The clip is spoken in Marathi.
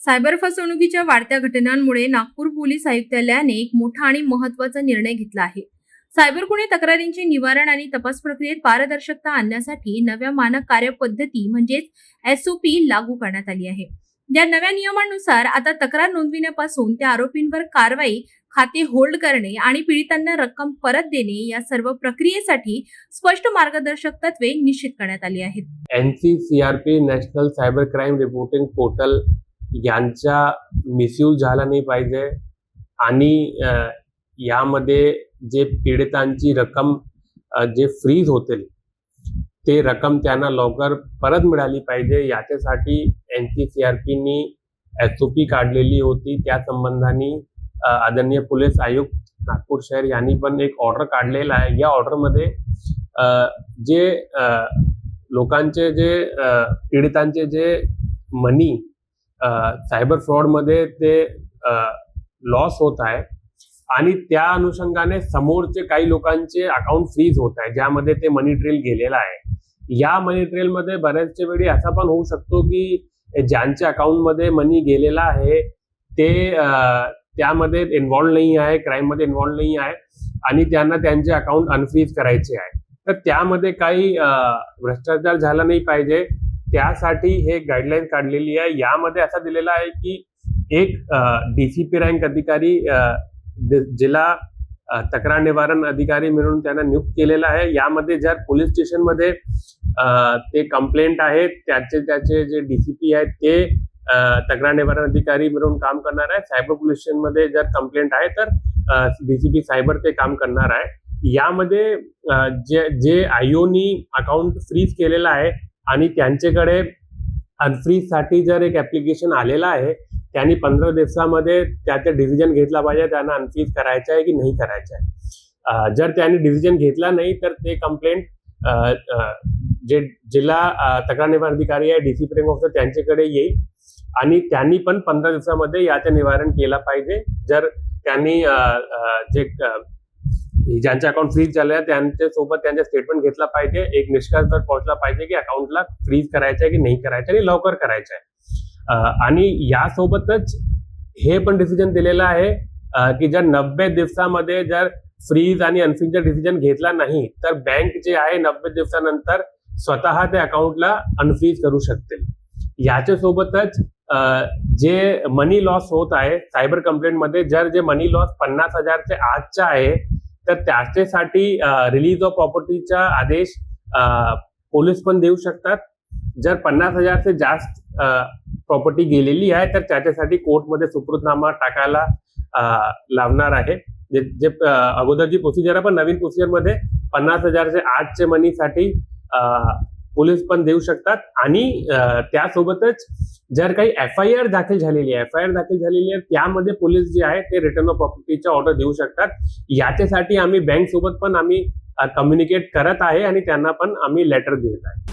सायबर फसवणुकीच्या वाढत्या घटनांमुळे नागपूर पोलीस आयुक्तालयाने एक मोठा आणि महत्त्वाचा निर्णय घेतला आहे। सायबर गुन्हे तक्रारींचे निवारण आणि तपास प्रक्रियेत पारदर्शकता आणण्यासाठी नव्या मानक कार्यपद्धती म्हणजेच SOP लागू करण्यात आली आहे। या नव्या नियमांनुसार आता तक्रार नोंदविण्यापासून त्या आरोपींवर कारवाई, खाते होल्ड करणे आणि पीडितांना रक्कम परत देणे या सर्व प्रक्रियेसाठी स्पष्ट मार्गदर्शक तत्वे निश्चित करण्यात आली आहेत। NCCRP national cyber crime reporting portal यांचा मिसयूज झाला नाही पाहिजे आणि यामध्ये जे पीडितांची रक्कम जे फ्रीज होतील ते रक्कम त्यांना लवकर परत मिळाली पाहिजे याच्यासाठी NCCRP नी SOP काढलेली होती। त्या संबंधाने आदरणीय पोलीस आयुक्त नागपूर शहर यांनी पण एक ऑर्डर काढलेला आहे। या ऑर्डर मध्ये जे लोकांचे जे पीडितांचे जे मनी सायबर फ्रॉड मध्ये ते लॉस होत आहे आणि त्या अनुषंगाने समोरचे काही लोकांचे अकाउंट फ्रीज होत आहे ज्यामध्ये ते मनी ट्रेल गेलेला आहे। या मनी ट्रेल मध्ये बऱ्याचशा वेळी असा पण होऊ शकतो की ज्यांच्या अकाउंट मध्ये मनी गेलेला आहे ते त्यामध्ये इन्व्हॉल्व नाही आहे, क्राईम मध्ये इन्व्हॉल्व नाही आहे आणि त्यांना त्यांचे अकाउंट अनफ्रीज करायचे आहे। तर त्यामध्ये काही भ्रष्टाचार झाला नाही पाहिजे त्यासाठी हे गाईडलाईन काढलेली आहे। यामध्ये असं दिलेलं आहे की एक DCP रँक अधिकारी जिल्हा तक्रार निवारण अधिकारी म्हणून त्यांना नियुक्त केलेला आहे। यामध्ये जर पोलीस स्टेशन मध्ये ते कंप्लेंट आहेत त्याचे जे DCP आहेत ते तक्रार निवारण अधिकारी म्हणून काम करणार आहे। सायबर पोलीस स्टेशन मध्ये जर कंप्लेंट आहे तर DCP सायबर ते काम करणार आहे। यामध्ये जे IOनी अकाउंट फ्रीज केलेला आहे आणि त्यांच्याकडे अनफ्रीज साठी जर एक ऍप्लिकेशन आलेला आहे त्यांनी 15 दिवसामध्ये त्याचे डिसिजन घेतला पाहिजे त्यांना अनफ्रीज करायचं आहे की नाही करायचं आहे। जर त्यांनी डिसिजन घेतला नाही तर ते कंप्लेंट जे जिल्हा तक्रार निवारण अधिकारी आहे DCP रँक ऑफिसर त्यांच्याकडे येईल आणि त्यांनी पण 15 दिवसामध्ये याचे निवारण केलं पाहिजे। जर त्यांनी जे ज्यांचे अकाउंट फ्रीज झाले त्यांच्या सोबत त्यांचा स्टेटमेंट घेतला पाहिजे, एक निष्कर्षावर पोहोचला पाहिजे की अकाउंटला फ्रीज करायचं आहे की नाही करायचं आणि लवकर करायचं आहे। आणि यासोबतच हे पण डिसिजन दिलेलं आहे की जर 90 दिवसामध्ये जर फ्रीज आणि अनफ्रीजचा डिसिजन घेतला नाही तर बँक जे आहे 90 दिवसानंतर स्वतः ते अकाउंटला अनफ्रीज करू शकते। याच्या सोबतच जे मनी लॉस होत आहे सायबर कंप्लेंट मध्ये जर जे मनी लॉस 50,000 आतचा आहे तर त्याच्यासाठी रिलीज ऑफ प्रॉपर्टीचा आदेश पोलीस पण देऊ शकतात। जर 50,000 से जास्त प्रॉपर्टी गेलेली आहे तर त्याच्यासाठी कोर्टमध्ये सुपुर्दनामा टाकायला लावणार आहे। जे अगोदर जी प्रोसिजर आहे पण नवीन प्रोसिजर मध्ये 50,000 आतचे मनीसाठी पोलीस पण देऊ शकतात आणि त्यासोबतच जर काही FIR दाखल झालेली आहे त्यामध्ये पोलीस जे आहे ते रिटर्न ऑफ प्रॉपर्टीचा ऑर्डर देऊ शकतात। याच्यासाठी आम्ही बँक सोबत पण आम्ही कम्युनिकेट करत आहे आणि त्यांना पण आम्ही लेटर देत आहे।